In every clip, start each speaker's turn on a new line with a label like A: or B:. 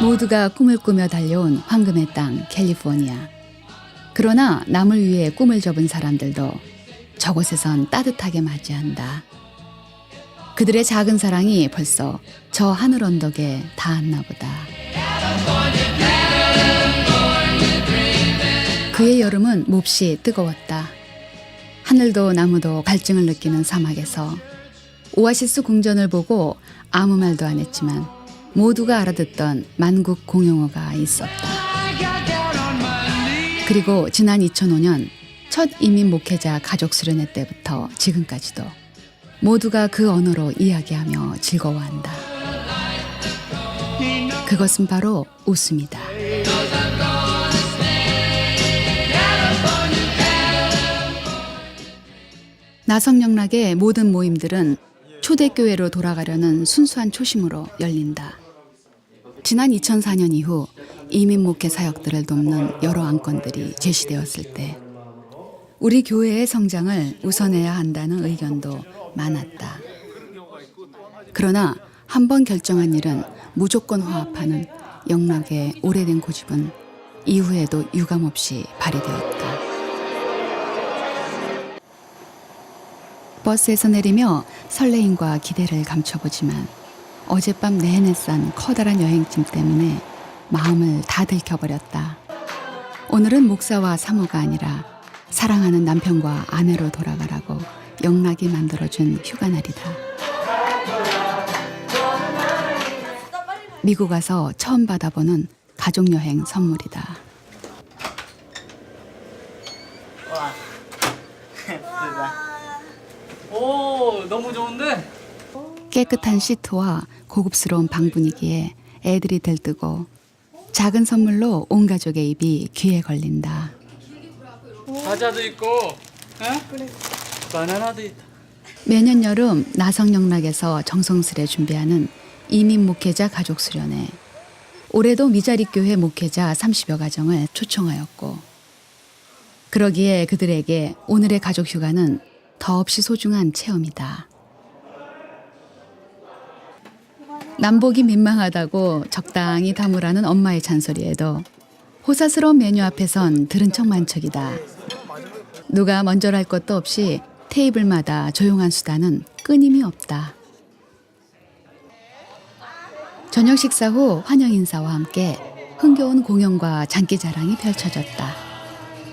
A: 모두가 꿈을 꾸며 달려온 황금의 땅 캘리포니아. 그러나 남을 위해 꿈을 접은 사람들도 저곳에선 따뜻하게 맞이한다. 그들의 작은 사랑이 벌써 저 하늘 언덕에 닿았나 보다. 그의 여름은 몹시 뜨거웠다. 하늘도 나무도 갈증을 느끼는 사막에서 오아시스 궁전을 보고 아무 말도 안 했지만 모두가 알아듣던 만국 공용어가 있었다. 그리고 지난 2005년 첫 이민 목회자 가족 수련회 때부터 지금까지도 모두가 그 언어로 이야기하며 즐거워한다. 그것은 바로 웃음이다. 나성영락의 모든 모임들은 초대교회로 돌아가려는 순수한 초심으로 열린다. 지난 2004년 이후 이민 목회 사역들을 돕는 여러 안건들이 제시되었을 때 우리 교회의 성장을 우선해야 한다는 의견도 많았다. 그러나 한 번 결정한 일은 무조건 화합하는 영락의 오래된 고집은 이후에도 유감없이 발휘되었다. 버스에서 내리며 설레임과 기대를 감춰보지만 어젯밤 내내 싼 커다란 여행짐 때문에 마음을 다 들켜버렸다. 오늘은 목사와 사모가 아니라 사랑하는 남편과 아내로 돌아가라고 영락이 만들어준 휴가날이다. 미국 와서 처음 받아보는 가족여행 선물이다.
B: 와, 예쁘다. 오, 너무 좋은데?
A: 깨끗한 시트와 고급스러운 방 분위기에 애들이 들뜨고 작은 선물로 온 가족의 입이 귀에 걸린다.
B: 과자도 있고, 바나나도 있다.
A: 매년 여름 나성영락에서 정성스레 준비하는 이민 목회자 가족 수련회. 올해도 미자리 교회 목회자 30여 가정을 초청하였고 그러기에 그들에게 오늘의 가족 휴가는 더없이 소중한 체험이다. 남보기 민망하다고 적당히 담으라는 엄마의 잔소리에도 호사스러운 메뉴 앞에선 들은 척 만척이다. 누가 먼저랄 것도 없이 테이블마다 조용한 수다는 끊임이 없다. 저녁 식사 후 환영 인사와 함께 흥겨운 공연과 장기자랑이 펼쳐졌다.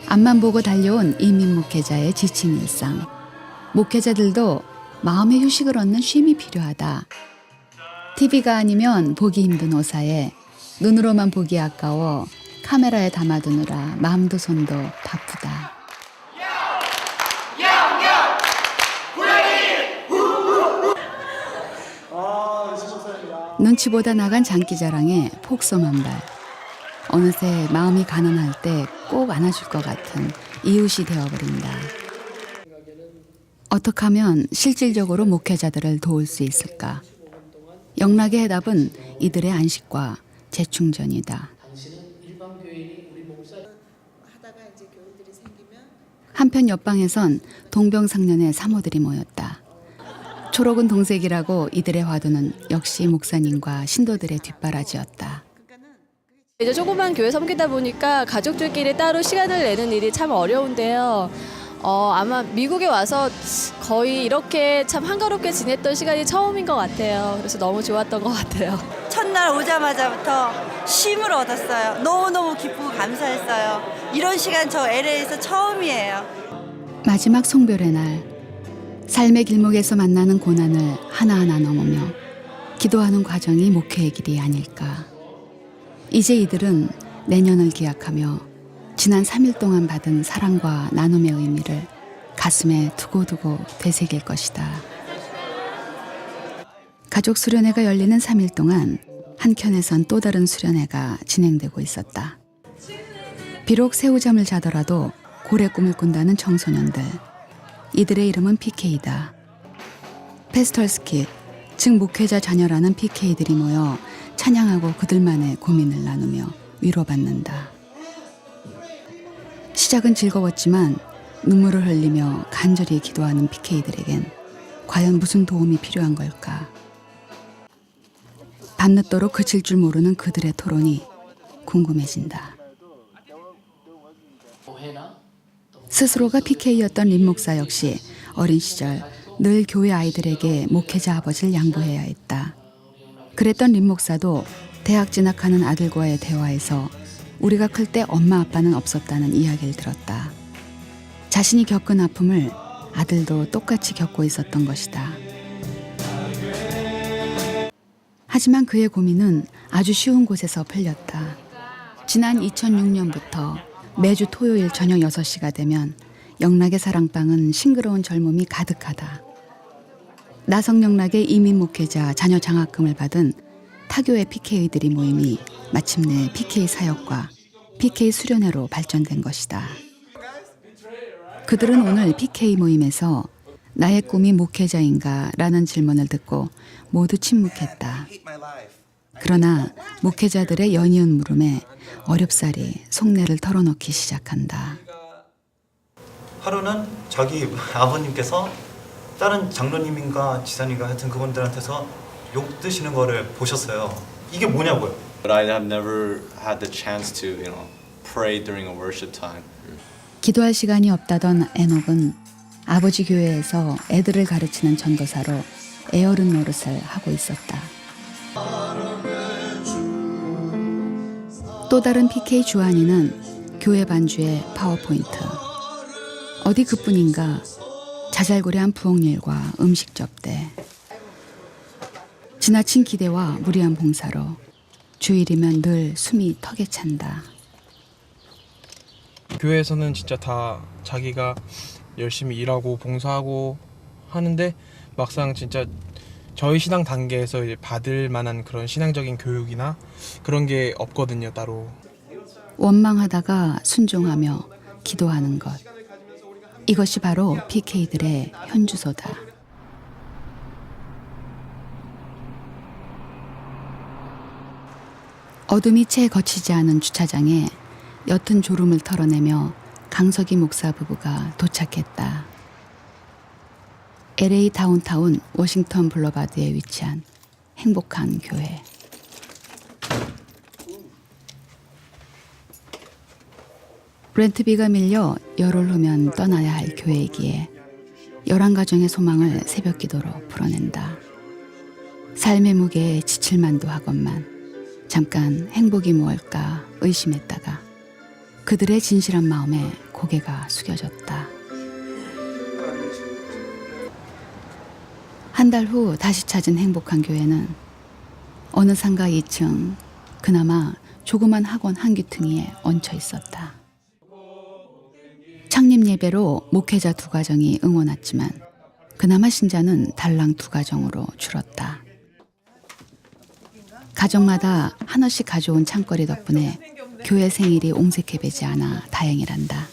A: 앞만 보고 달려온 이민 목회자의 지친 일상. 목회자들도 마음의 휴식을 얻는 쉼이 필요하다. TV가 아니면 보기 힘든 오사에 눈으로만 보기 아까워 카메라에 담아두느라 마음도 손도 바쁘다. 눈치보다 나간 장기자랑에 폭소만발. 어느새 마음이 가난할 때 꼭 안아줄 것 같은 이웃이 되어버린다. 어떻게 하면 실질적으로 목회자들을 도울 수 있을까? 영락의 해답은 이들의 안식과 재충전이다. 한편 옆방에선 동병상련의 사모들이 모였다. 초록은 동색이라고 이들의 화두는 역시 목사님과 신도들의 뒷바라지였다.
C: 이제 조그만 교회 섬기다 보니까 가족들끼리 따로 시간을 내는 일이 참 어려운데요. 아마 미국에 와서 거의 이렇게 참 한가롭게 지냈던 시간이 처음인 것 같아요. 그래서 너무 좋았던 것 같아요.
D: 첫날 오자마자부터 쉼을 얻었어요. 너무너무 기쁘고 감사했어요. 이런 시간 저 LA에서 처음이에요.
A: 마지막 송별의 날, 삶의 길목에서 만나는 고난을 하나하나 넘으며 기도하는 과정이 목회의 길이 아닐까. 이제 이들은 내년을 기약하며 지난 3일 동안 받은 사랑과 나눔의 의미를 가슴에 두고두고 되새길 것이다. 가족 수련회가 열리는 3일 동안 한켠에선 또 다른 수련회가 진행되고 있었다. 비록 새우잠을 자더라도 고래 꿈을 꾼다는 청소년들. 이들의 이름은 PK다. 페스털스킷, 즉 목회자 자녀라는 PK들이 모여 찬양하고 그들만의 고민을 나누며 위로받는다. 시작은 즐거웠지만 눈물을 흘리며 간절히 기도하는 PK들에겐 과연 무슨 도움이 필요한 걸까? 밤늦도록 그칠 줄 모르는 그들의 토론이 궁금해진다. 스스로가 PK였던 림 목사 역시 어린 시절 늘 교회 아이들에게 목회자 아버지를 양보해야 했다. 그랬던 림 목사도 대학 진학하는 아들과의 대화에서 우리가 클 때 엄마 아빠는 없었다는 이야기를 들었다. 자신이 겪은 아픔을 아들도 똑같이 겪고 있었던 것이다. 하지만 그의 고민은 아주 쉬운 곳에서 풀렸다. 지난 2006년부터 매주 토요일 저녁 6시가 되면 영락의 사랑방은 싱그러운 젊음이 가득하다. 나성영락의 이민 목회자 자녀 장학금을 받은 타교의 PK들이 모임이 마침내 PK 사역과 PK 수련회로 발전된 것이다. 그들은 오늘 PK 모임에서 나의 꿈이 목회자인가? 라는 질문을 듣고 모두 침묵했다. 그러나 목회자들의 연이은 물음에 어렵사리 속내를 털어놓기 시작한다.
E: 하루는 자기 아버님께서 다른 장로님인가 지사님인가 하여튼 그분들한테서 욕 드시는 거를 보셨어요. 이게 뭐냐고요.
F: But I have never had the chance to, pray during a worship time.
A: 기도할 시간이 없다던 에녹은 아버지 교회에서 애들을 가르치는 전도사로 에어른 노릇을 하고 있었다. 또 다른 PK 주한이는 교회 반주의 파워포인트. 어디 그뿐인가 자잘구레한 부엌일과 음식 접대. 지나친 기대와 무리한 봉사로 주일이면 늘 숨이 턱에 찬다.
G: 교회에서는 진짜 다 자기가 열심히 일하고 봉사하고 하는데 막상 진짜 저희 신앙 단계에서 이제 받을 만한 그런 신앙적인 교육이나 그런 게 없거든요, 따로.
A: 원망하다가 순종하며 기도하는 것. 이것이 바로 PK들의 현주소다. 어둠이 채 거치지 않은 주차장에 옅은 졸음을 털어내며 강석희 목사 부부가 도착했다. LA 다운타운 워싱턴 블러바드에 위치한 행복한 교회. 렌트비가 밀려 열흘 후면 떠나야 할 교회이기에 11가정의 소망을 새벽 기도로 풀어낸다. 삶의 무게에 지칠 만도 하건만 잠깐 행복이 무엇일까 의심했다가 그들의 진실한 마음에 고개가 숙여졌다. 한 달 후 다시 찾은 행복한 교회는 어느 상가 2층 그나마 조그만 학원 한 귀퉁이에 얹혀 있었다. 창립 예배로 목회자 2가정이 응원 왔지만 그나마 신자는 달랑 2가정으로 줄었다. 가정마다 하나씩 가져온 창거리 덕분에 교회 생일이 옹색해배지 않아 다행이란다.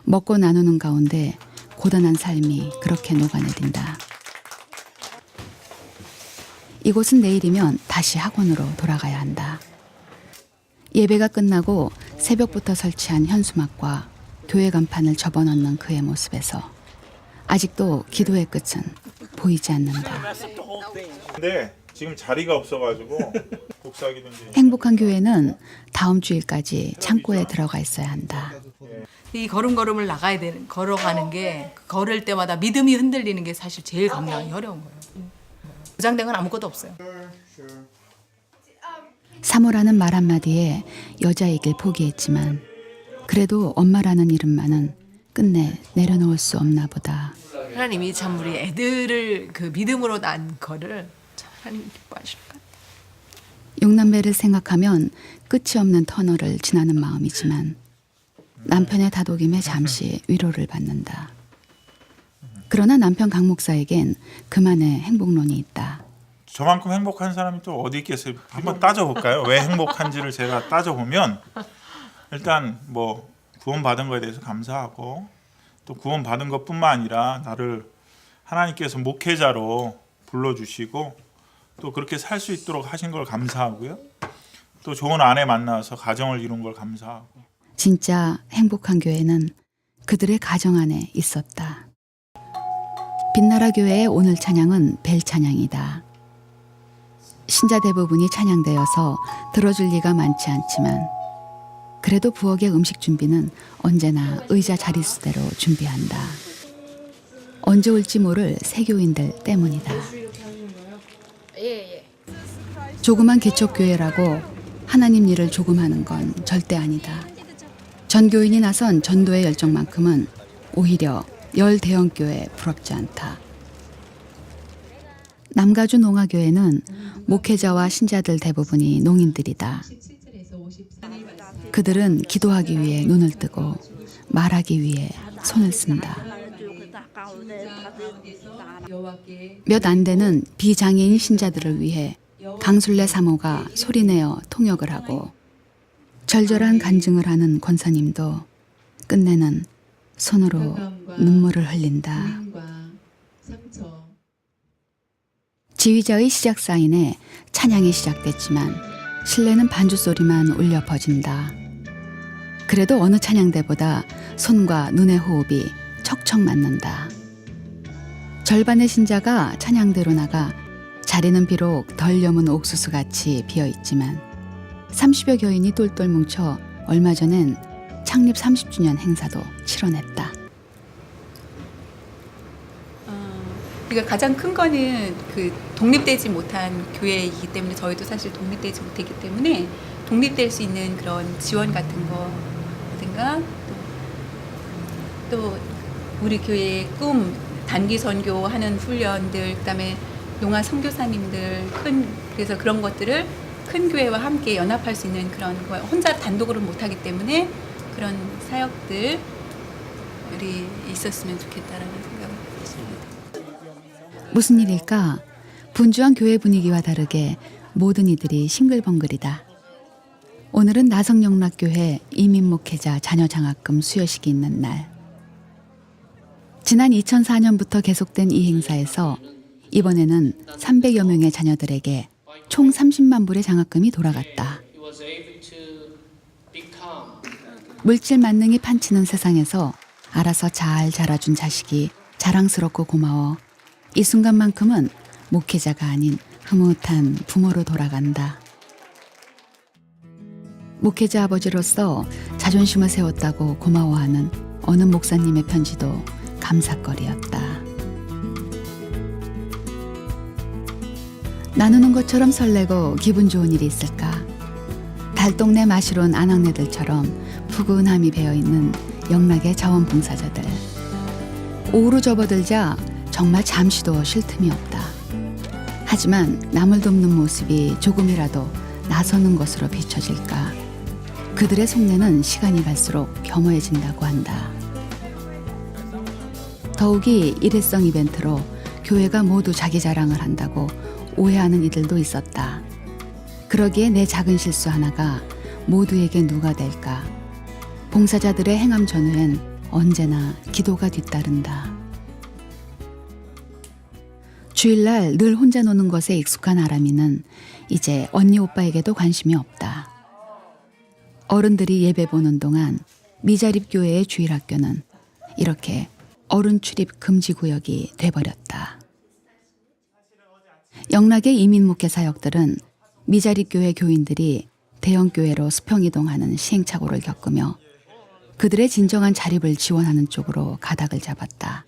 A: 먹고 나누는 가운데 고단한 삶이 그렇게 녹아내린다. 이곳은 내일이면 다시 학원으로 돌아가야 한다. 예배가 끝나고 새벽부터 설치한 현수막과 교회 간판을 접어넣는 그의 모습에서 아직도 기도의 끝은 보이지 않는다.
H: 근데 지금 자리가 없어가지고 독사기든지.
A: 행복한 교회는 다음 주일까지 창고에 들어가 있어야 한다.
I: 이 걸음걸음을 걸어가는 게 걸을 때마다 믿음이 흔들리는 게 사실 제일 감당하기 어려운 거예요. 보장된 건 아무것도 없어요.
A: 사모라는 말 한마디에 여자이길 포기했지만 그래도 엄마라는 이름만은 끝내 내려놓을 수 없나 보다.
I: 하나님이 참 우리 애들을 그 믿음으로 낳은 거를 참 하나님 기뻐하실 것 같아요.
A: 6남매를 생각하면 끝이 없는 터널을 지나는 마음이지만 남편의 다독임에 잠시 위로를 받는다. 그러나 남편 강 목사에겐 그만의 행복론이 있다.
H: 저만큼 행복한 사람이 또 어디 있겠어요? 한번 따져볼까요? 왜 행복한지를 제가 따져보면 일단 뭐 구원받은 거에 대해서 감사하고 또 구원받은 것뿐만 아니라 나를 하나님께서 목회자로 불러주시고 또 그렇게 살 수 있도록 하신 걸 감사하고요. 또 좋은 아내 만나서 가정을 이룬 걸 감사하고.
A: 진짜 행복한 교회는 그들의 가정 안에 있었다. 빛나라 교회의 오늘 찬양은 벨 찬양이다. 신자 대부분이 찬양되어서 들어줄 리가 많지 않지만 그래도 부엌의 음식 준비는 언제나 의자 자릿수대로 준비한다. 언제 올지 모를 세교인들 때문이다. 조그만 개척교회라고 하나님 일을 조금 하는 건 절대 아니다. 전교인이 나선 전도의 열정만큼은 오히려 대형교회에 부럽지 않다. 남가주 농화교회는 목회자와 신자들 대부분이 농인들이다. 그들은 기도하기 위해 눈을 뜨고 말하기 위해 손을 쓴다. 몇 안 되는 비장애인 신자들을 위해 강술래 사모가 소리내어 통역을 하고 절절한 간증을 하는 권사님도 끝내는 손으로 눈물을 흘린다. 지휘자의 시작 사인에 찬양이 시작됐지만 실내는 반주 소리만 울려 퍼진다. 그래도 어느 찬양대보다 손과 눈의 호흡이 척척 맞는다. 절반의 신자가 찬양대로 나가 자리는 비록 덜 여문 옥수수같이 비어있지만 30여 교인이 똘똘 뭉쳐 얼마 전엔 창립 30주년 행사도 치러냈다.
I: 그러니까 가장 큰 거는 그 독립되지 못한 교회이기 때문에 저희도 사실 독립되지 못했기 때문에 독립될 수 있는 그런 지원 같은 거라든가 또 우리 교회의 꿈 단기 선교하는 훈련들 그다음에 농아 선교사님들 그래서 그런 것들을 큰 교회와 함께 연합할 수 있는 그런 거 혼자 단독으로 못하기 때문에 그런 사역들이 있었으면 좋겠다라는 생각을 했습니다.
A: 무슨 일일까? 분주한 교회 분위기와 다르게 모든 이들이 싱글벙글이다. 오늘은 나성영락교회 이민목회자 자녀장학금 수여식이 있는 날. 지난 2004년부터 계속된 이 행사에서 이번에는 300여 명의 자녀들에게 총 30만 불의 장학금이 돌아갔다. 물질 만능이 판치는 세상에서 알아서 잘 자라준 자식이 자랑스럽고 고마워 이 순간만큼은 목회자가 아닌 흐뭇한 부모로 돌아간다. 목회자 아버지로서 자존심을 세웠다고 고마워하는 어느 목사님의 편지도 감사거리였다. 나누는 것처럼 설레고 기분 좋은 일이 있을까? 달동네 마시론 아낙네들처럼 푸근함이 배어있는 영락의 자원봉사자들. 오후로 접어들자 정말 잠시도 쉴 틈이 없다. 하지만 남을 돕는 모습이 조금이라도 나서는 것으로 비춰질까? 그들의 속내는 시간이 갈수록 겸허해진다고 한다. 더욱이 일회성 이벤트로 교회가 모두 자기 자랑을 한다고 오해하는 이들도 있었다. 그러기에 내 작은 실수 하나가 모두에게 누가 될까? 봉사자들의 행함 전후엔 언제나 기도가 뒤따른다. 주일날 늘 혼자 노는 것에 익숙한 아람이는 이제 언니 오빠에게도 관심이 없다. 어른들이 예배 보는 동안 미자립교회의 주일학교는 이렇게 어른 출입 금지 구역이 돼버렸다. 영락의 이민목회 사역들은 미자립교회 교인들이 대형교회로 수평이동하는 시행착오를 겪으며 그들의 진정한 자립을 지원하는 쪽으로 가닥을 잡았다.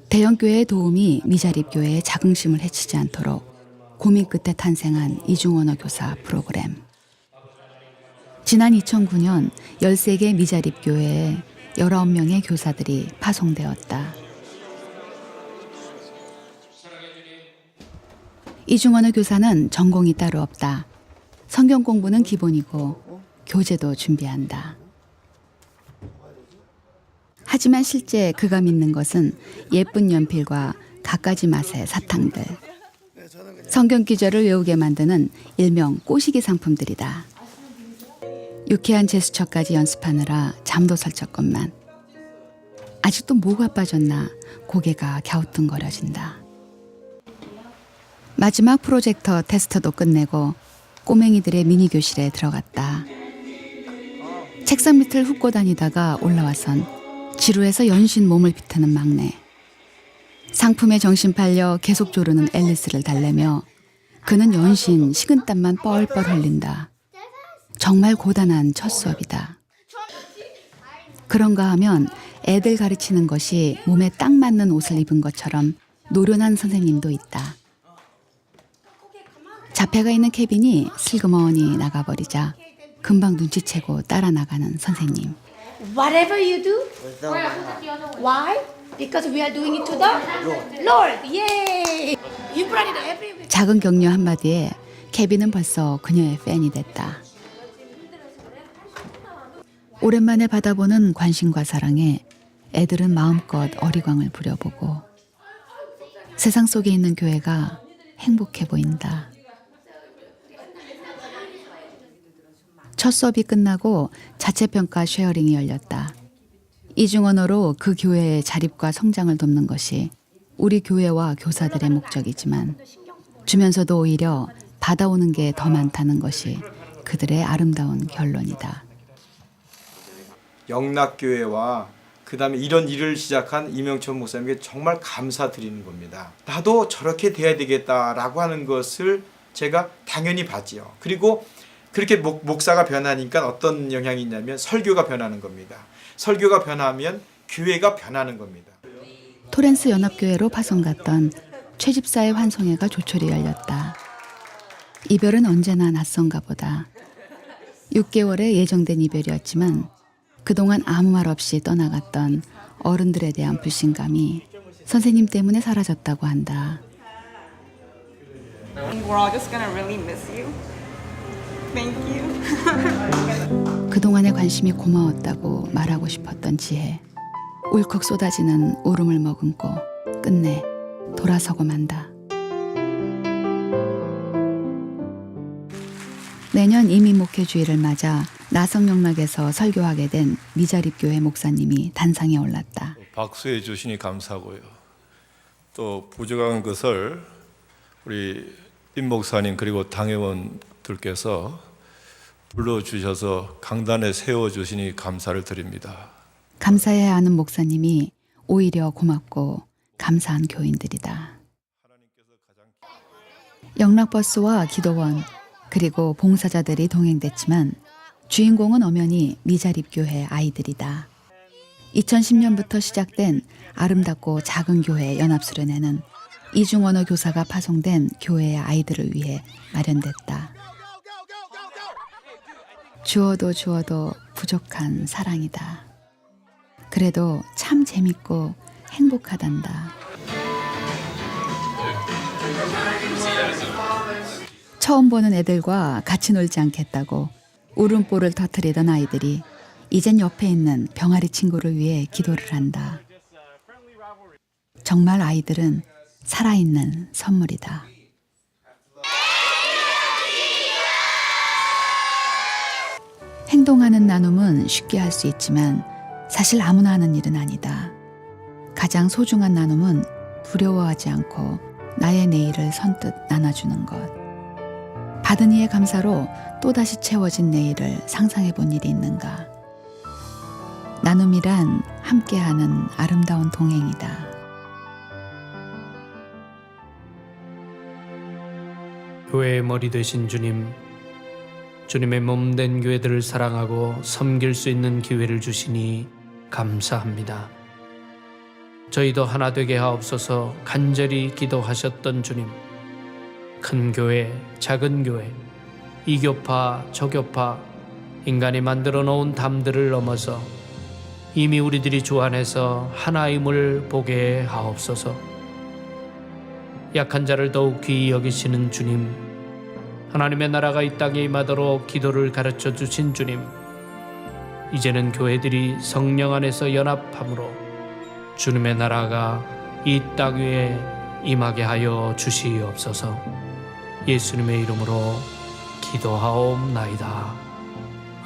A: 대형교회의 도움이 미자립교회의 자긍심을 해치지 않도록 고민 끝에 탄생한 이중언어 교사 프로그램. 지난 2009년 13개 미자립교회에 19명의 교사들이 파송되었다. 이중언어 교사는 전공이 따로 없다. 성경 공부는 기본이고 교재도 준비한다. 하지만 실제 그가 믿는 것은 예쁜 연필과 갖가지 맛의 사탕들. 성경 기절을 외우게 만드는 일명 꼬시기 상품들이다. 유쾌한 제스처까지 연습하느라 잠도 설쳤건만 아직도 뭐가 빠졌나 고개가 갸우뚱거려진다. 마지막 프로젝터 테스트도 끝내고 꼬맹이들의 미니 교실에 들어갔다. 책상 밑을 훑고 다니다가 올라와선 지루해서 연신 몸을 비트는 막내. 상품에 정신 팔려 계속 조르는 앨리스를 달래며 그는 연신 식은땀만 뻘뻘 흘린다. 정말 고단한 첫 수업이다. 그런가 하면 애들 가르치는 것이 몸에 딱 맞는 옷을 입은 것처럼 노련한 선생님도 있다. 자폐가 있는 케빈이 슬그머니 나가버리자 금방 눈치채고 따라 나가는 선생님.
J: Whatever you do, why? Because we are doing it to the Lord. Yay! You brought it everywhere.
A: 작은 격려 한마디에 케빈은 벌써 그녀의 팬이 됐다. 오랜만에 받아보는 관심과 사랑에 애들은 마음껏 어리광을 부려보고 세상 속에 있는 교회가 행복해 보인다. 첫 수업이 끝나고 자체평가 쉐어링이 열렸다. 이중 언어로 그 교회의 자립과 성장을 돕는 것이 우리 교회와 교사들의 목적이지만 주면서도 오히려 받아오는 게 더 많다는 것이 그들의 아름다운 결론이다.
K: 영락교회와 그 다음에 이런 일을 시작한 이명천 목사님께 정말 감사드리는 겁니다. 나도 저렇게 돼야 되겠다라고 하는 것을 제가 당연히 봤지요. 그리고 그렇게 목사가 변하니까 어떤 영향이 있냐면 설교가 변하는 겁니다. 설교가 변하면 교회가 변하는 겁니다.
A: 토렌스 연합교회로 파송 갔던 최 집사의 환송회가 조촐히 열렸다. 이별은 언제나 낯선가 보다. 6개월의 예정된 이별이었지만 그동안 아무 말 없이 떠나갔던 어른들에 대한 불신감이 선생님 때문에 사라졌다고 한다.
L: We're all just gonna really miss you. Thank you.
A: 그동안의 관심이 고마웠다고 말하고 싶었던 지혜. 울컥 쏟아지는 울음을 머금고 끝내 돌아서고 만다. 내년 이민목회주의를 맞아 나성영락에서 설교하게 된 미자립교회 목사님이 단상에 올랐다.
M: 박수해 주시니 감사하고요. 또 부족한 것을 우리 임 목사님 그리고 당회원들께서 불러주셔서 강단에 세워주시니 감사를 드립니다.
A: 감사해야 하는 목사님이 오히려 고맙고 감사한 교인들이다. 영락버스와 기도원 그리고 봉사자들이 동행됐지만 주인공은 엄연히 미자립교회 아이들이다. 2010년부터 시작된 아름답고 작은 교회 연합수련회는 이중언어 교사가 파송된 교회의 아이들을 위해 마련됐다. 주어도 주어도 부족한 사랑이다. 그래도 참 재밌고 행복하단다. 처음 보는 애들과 같이 놀지 않겠다고 울음보를 터뜨리던 아이들이 이젠 옆에 있는 병아리 친구를 위해 기도를 한다. 정말 아이들은 살아있는 선물이다. 행동하는 나눔은 쉽게 할 수 있지만 사실 아무나 하는 일은 아니다. 가장 소중한 나눔은 두려워하지 않고 나의 내일을 선뜻 나눠주는 것. 받은 이의 감사로 또다시 채워진 내일을 상상해 본 일이 있는가. 나눔이란 함께하는 아름다운 동행이다.
N: 교회의 머리 되신 주님, 주님의 몸된 교회들을 사랑하고 섬길 수 있는 기회를 주시니 감사합니다. 저희도 하나 되게 하옵소서. 간절히 기도하셨던 주님, 큰 교회, 작은 교회, 이교파, 저교파, 인간이 만들어 놓은 담들을 넘어서 이미 우리들이 주 안에서 하나임을 보게 하옵소서. 약한 자를 더욱 귀히 여기시는 주님, 하나님의 나라가 이 땅에 임하도록 기도를 가르쳐 주신 주님, 이제는 교회들이 성령 안에서 연합함으로 주님의 나라가 이 땅 위에 임하게 하여 주시옵소서. 예수님의 이름으로 기도하옵나이다.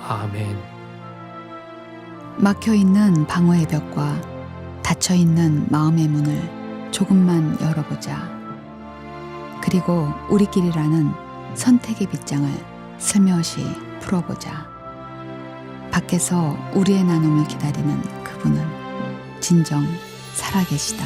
N: 아멘.
A: 막혀있는 방어의 벽과 닫혀있는 마음의 문을 조금만 열어보자. 그리고 우리끼리라는 선택의 빗장을 슬며시 풀어보자. 밖에서 우리의 나눔을 기다리는 그분은 진정 살아계시다.